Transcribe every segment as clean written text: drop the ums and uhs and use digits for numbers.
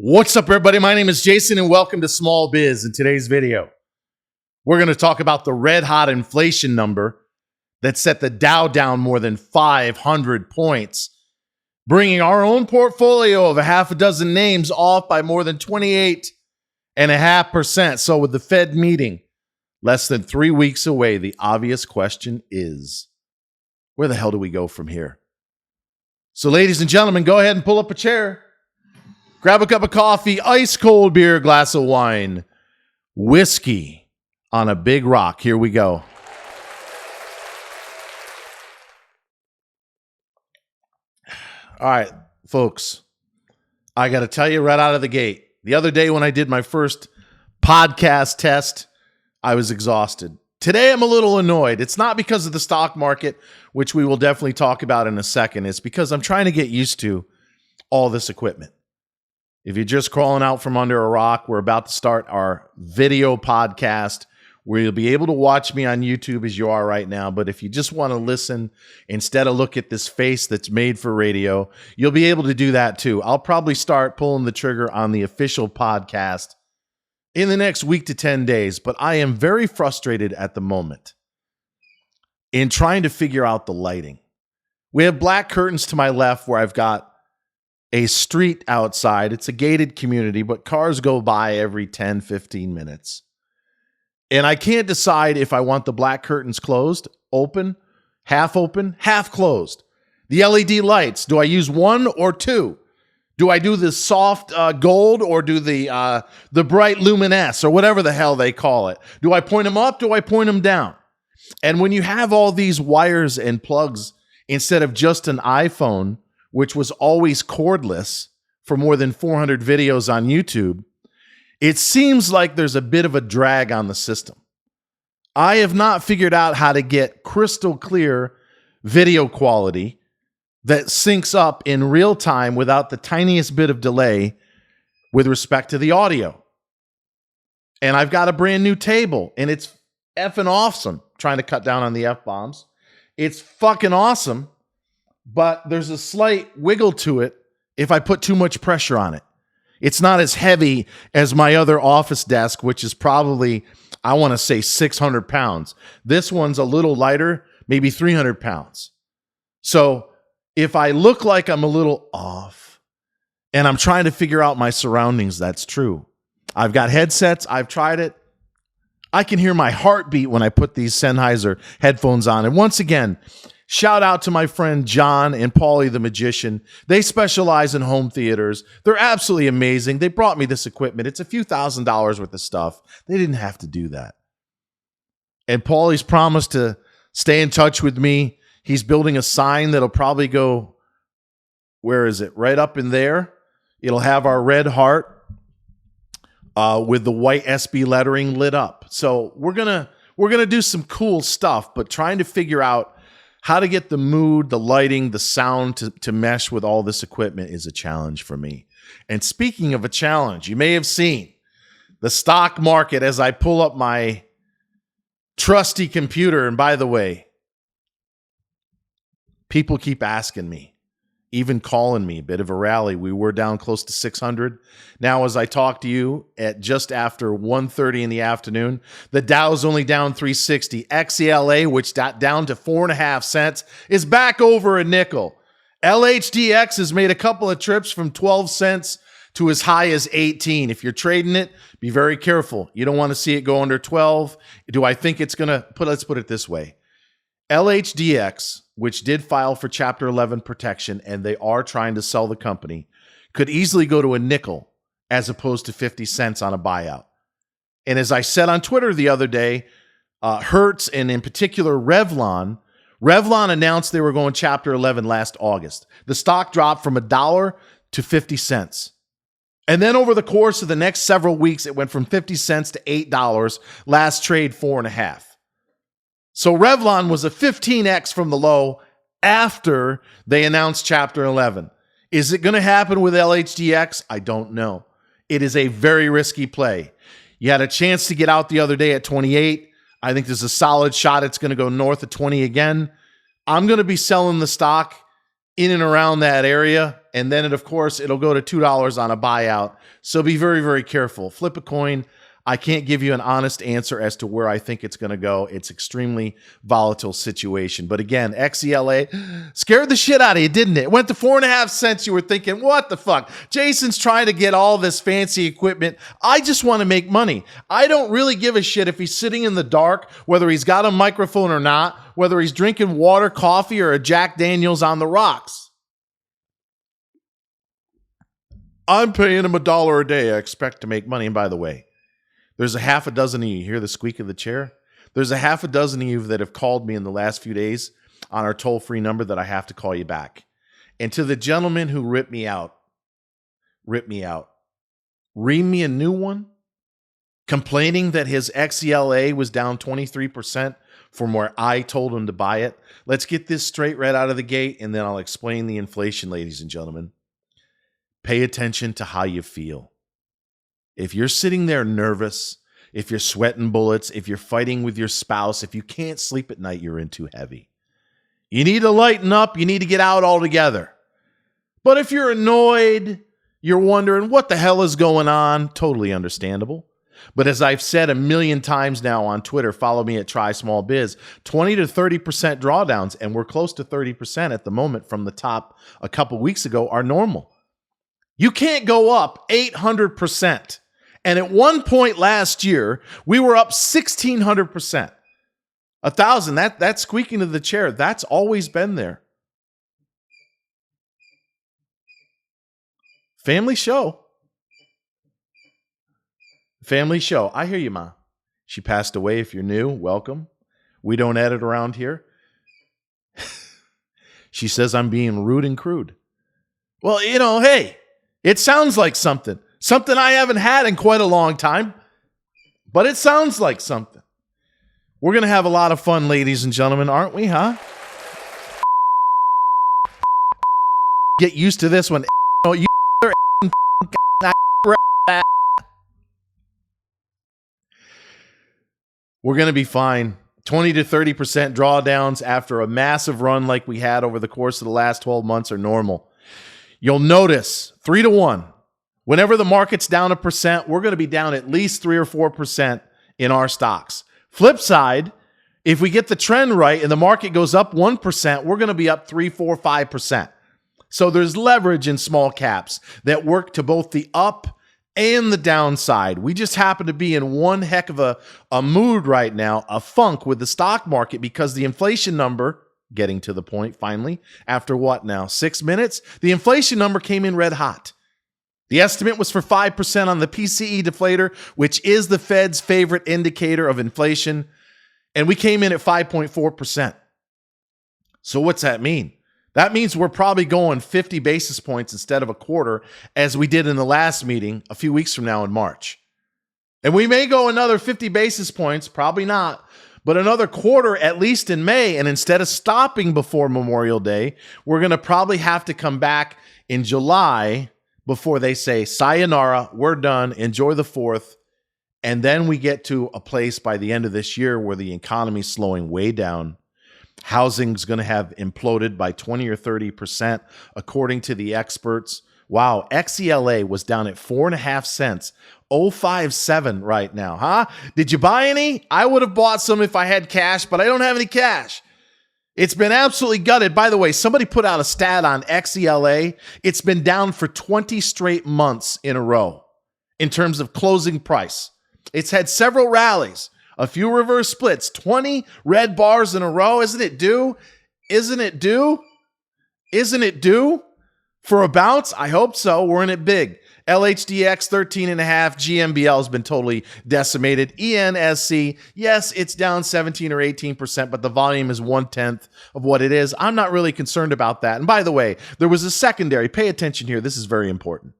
What's up, everybody? My name is Jason, and welcome to Small Biz. In today's video, we're going to talk about the red-hot inflation number that set the Dow down more than 500 points, bringing our own portfolio of a half a dozen names off by more than 28.5%. So with the Fed meeting less than 3 weeks away, the obvious question is, where the hell do we go from here? So ladies and gentlemen, go ahead and pull up a chair. Grab a cup of coffee, ice cold beer, glass of wine, whiskey on a big rock. Here we go. All right, folks, I got to tell you right out of the gate, the other day when I did my first podcast test, I was exhausted. Today, I'm a little annoyed. It's not because of the stock market, which we will definitely talk about in a second. It's because I'm trying to get used to all this equipment. If you're just crawling out from under a rock, we're about to start our video podcast where you'll be able to watch me on YouTube as you are right now. But if you just want to listen instead of look at this face that's made for radio, you'll be able to do that too. I'll probably start pulling the trigger on the official podcast in the next week to 10 days. But I am very frustrated at the moment in trying to figure out the lighting. We have black curtains to my left where I've got a street outside. It's a gated community, but cars go by every 10, 15 minutes. And I can't decide if I want the black curtains closed, open, half closed. The LED lights, do I use one or two? Do I do the soft gold or do the bright luminescence or whatever the hell they call it? Do I point them up? Do I point them down? And when you have all these wires and plugs instead of just an iPhone, which was always cordless for more than 400 videos on YouTube, it seems like there's a bit of a drag on the system. I have not figured out how to get crystal clear video quality that syncs up in real time without the tiniest bit of delay with respect to the audio. And I've got a brand new table, and it's effing awesome, trying to cut down on the F-bombs. It's fucking awesome. But there's a slight wiggle to it if I put too much pressure on it. It's not as heavy as my other office desk, which is probably, I want to say 600 pounds. This one's a little lighter, maybe 300 pounds. So if I look like I'm a little off and I'm trying to figure out my surroundings, that's true. I've got headsets. I've tried it. I can hear my heartbeat when I put these Sennheiser headphones on. And once again, shout out to my friend John and Paulie the Magician. They specialize in home theaters. They're absolutely amazing. They brought me this equipment. It's a few $1,000s worth of stuff. They didn't have to do that. And Paulie's promised to stay in touch with me. He's building a sign that'll probably go, where is it? Right up in there. It'll have our red heart with the white SB lettering lit up. So we're gonna do some cool stuff, but trying to figure out how to get the mood, the lighting, the sound to mesh with all this equipment is a challenge for me. And speaking of a challenge, you may have seen the stock market as I pull up my trusty computer. And by the way, people keep asking me, even calling me, a bit of a rally. We were down close to 600. Now, as I talk to you at just after 1:30 in the afternoon, the Dow's only down 360. XELA, which got down to 4.5 cents, is back over a nickel. LHDX has made a couple of trips from 12 cents to as high as 18. If you're trading it, be very careful. You don't want to see it go under 12. Do I think it's going to let's put it this way. LHDX, which did file for Chapter 11 protection, and they are trying to sell the company, could easily go to a nickel as opposed to 50 cents on a buyout. And as I said on Twitter the other day, Hertz and in particular Revlon announced they were going Chapter 11 last August. The stock dropped from $1 to 50 cents. And then over the course of the next several weeks, it went from 50 cents to $8, last trade 4.5. So Revlon was a 15x from the low after they announced Chapter 11. Is it going to happen with LHDX? I don't know. It is a very risky play. You had a chance to get out the other day at 28. I think there's a solid shot it's going to go north of 20 again. I'm going to be selling the stock in and around that area And then, of course, it'll go to $2 on a buyout. So be very, very careful. Flip a coin. I can't give you an honest answer as to where I think it's going to go. It's extremely volatile situation. But again, XELA scared the shit out of you, didn't it? It went to 4.5 cents. You were thinking, what the fuck? Jason's trying to get all this fancy equipment. I just want to make money. I don't really give a shit if he's sitting in the dark, whether he's got a microphone or not, whether he's drinking water, coffee, or a Jack Daniels on the rocks. I'm paying him $1 a day. I expect to make money. And by the way, there's a half a dozen of you. You hear the squeak of the chair? There's a half a dozen of you that have called me in the last few days on our toll-free number that I have to call you back. And to the gentleman who ripped me out, read me a new one, complaining that his XELA was down 23% from where I told him to buy it. Let's get this straight right out of the gate, and then I'll explain the inflation, ladies and gentlemen. Pay attention to how you feel. If you're sitting there nervous, if you're sweating bullets, if you're fighting with your spouse, if you can't sleep at night, you're in too heavy. You need to lighten up. You need to get out altogether. But if you're annoyed, you're wondering what the hell is going on, totally understandable. But as I've said a million times now on Twitter, follow me at Try Small Biz, 20 to 30% drawdowns, and we're close to 30% at the moment from the top a couple weeks ago, are normal. You can't go up 800%. And at one point last year, we were up 1,600%. 1,000, that squeaking of the chair, that's always been there. Family show. Family show. I hear you, Ma. She passed away. If you're new, welcome. We don't edit around here. She says I'm being rude and crude. Well, hey, it sounds like something. Something I haven't had in quite a long time. But it sounds like something. We're going to have a lot of fun, ladies and gentlemen, aren't we, huh? Get used to this one. We're going to be fine. 20 to 30% drawdowns after a massive run like we had over the course of the last 12 months are normal. You'll notice 3 to 1. Whenever the market's down 1%, we're going to be down at least 3 or 4% in our stocks. Flip side, if we get the trend right and the market goes up 1%, we're going to be up 3, 4, 5%. So there's leverage in small caps that work to both the up and the downside. We just happen to be in one heck of a mood right now, a funk with the stock market because the inflation number, getting to the point finally, after what now, 6 minutes? The inflation number came in red hot. The estimate was for 5% on the PCE deflator, which is the Fed's favorite indicator of inflation, and we came in at 5.4%. So what's that mean? That means we're probably going 50 basis points instead of a quarter, as we did in the last meeting a few weeks from now in March. And we may go another 50 basis points, probably not, but another quarter at least in May. And instead of stopping before Memorial Day, we're going to probably have to come back in July before they say, sayonara, we're done, enjoy the 4th. And then we get to a place by the end of this year where the economy's slowing way down. Housing's going to have imploded by 20 or 30%, according to the experts. Wow, XELA was down at 4.5 cents, 0.57 right now, huh? Did you buy any? I would have bought some if I had cash, but I don't have any cash. It's been absolutely gutted. By the way, somebody put out a stat on XELA. It's been down for 20 straight months in a row in terms of closing price. It's had several rallies, a few reverse splits, 20 red bars in a row. Isn't it due? Isn't it due? Isn't it due for a bounce? I hope so. We're in it big. LHDX 13.5. GMBL has been totally decimated. ENSC, yes, it's down 17 or 18%, but the volume is 1/10 of what it is. I'm not really concerned about that. And by the way, there was a secondary. Pay attention here. This is very important.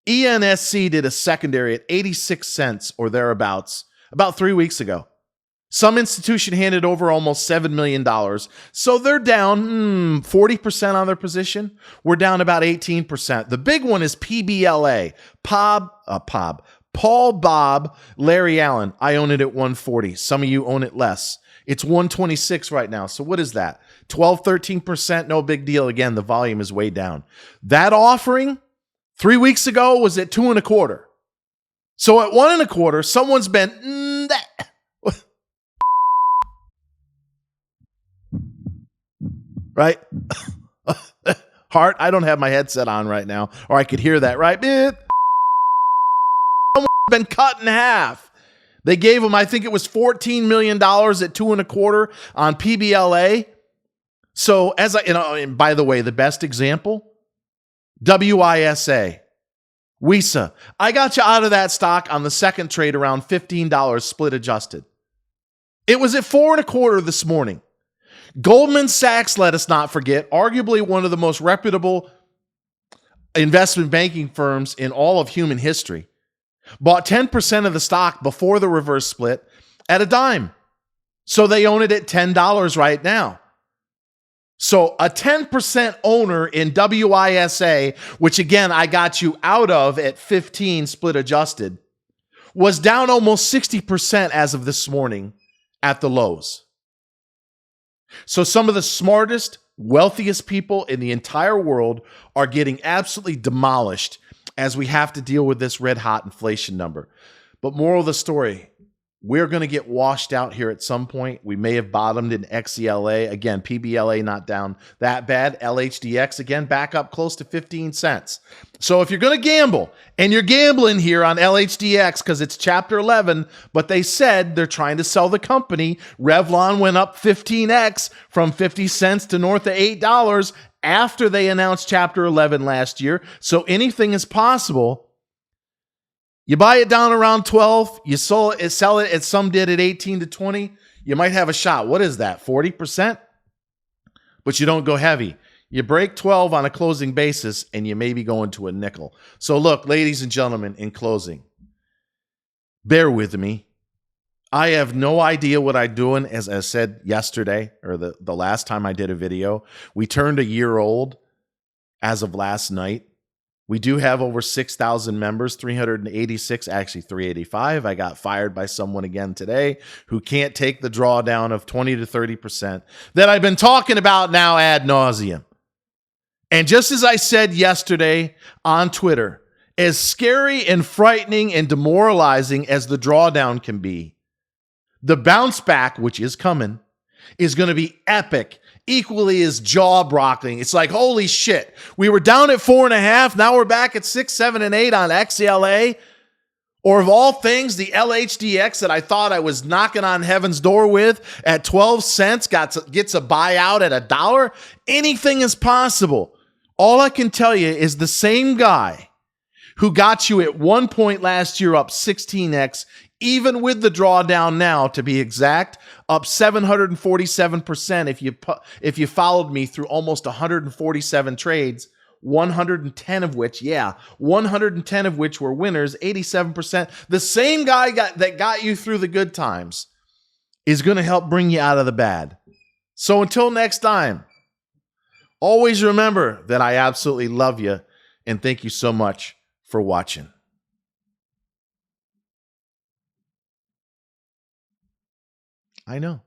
ENSC did a secondary at 86 cents or thereabouts about 3 weeks ago. Some institution handed over almost $7 million. So they're down 40% on their position. We're down about 18%. The big one is PBLA, Paul Bob, Larry Allen. I own it at 140. Some of you own it less. It's 126 right now. So what is that? 12, 13%, no big deal. Again, the volume is way down. That offering 3 weeks ago was at 2.25. So at 1.25, someone's been right? Heart, I don't have my headset on right now, or I could hear that, right? Someone's been cut in half. They gave him, I think it was $14 million at 2.25 on PBLA. So and by the way, the best example, WISA. WISA. I got you out of that stock on the second trade around $15 split adjusted. It was at 4.25 this morning. Goldman Sachs, let us not forget, arguably one of the most reputable investment banking firms in all of human history, bought 10% of the stock before the reverse split at a dime. So they own it at $10 right now. So a 10% owner in WISA, which again, I got you out of at 15 split adjusted, was down almost 60% as of this morning at the lows. So some of the smartest, wealthiest people in the entire world are getting absolutely demolished as we have to deal with this red hot inflation number. But moral of the story, we're going to get washed out here at some point. We may have bottomed in XELA. Again, PBLA not down that bad. LHDX, again, back up close to 15 cents. So if you're going to gamble, and you're gambling here on LHDX because it's Chapter 11, but they said they're trying to sell the company. Revlon went up 15x from 50 cents to north of $8 after they announced Chapter 11 last year. So anything is possible. You buy it down around 12, you sell it, as some did at 18 to 20, you might have a shot. What is that, 40%? But you don't go heavy. You break 12 on a closing basis, and you may be going to a nickel. So look, ladies and gentlemen, in closing, bear with me. I have no idea what I'm doing, as I said yesterday, or the last time I did a video. We turned a year old as of last night. We do have over 6,000 members, 386, actually 385. I got fired by someone again today who can't take the drawdown of 20 to 30% that I've been talking about now ad nauseum. And just as I said yesterday on Twitter, as scary and frightening and demoralizing as the drawdown can be, the bounce back, which is coming, is going to be epic. Equally as jaw-brockling. It's like, holy shit. We were down at 4.5. Now we're back at 6, 7, and 8 on XLA. Or of all things, the LHDX that I thought I was knocking on heaven's door with at 12 cents gets a buyout at $1. Anything is possible. All I can tell you is the same guy who got you at one point last year up 16x, even with the drawdown now, to be exact, up 747% if you followed me through almost 147 trades, 110 of which were winners, 87%. The same guy that got you through the good times is going to help bring you out of the bad. So until next time, always remember that I absolutely love you, and thank you so much for watching. I know.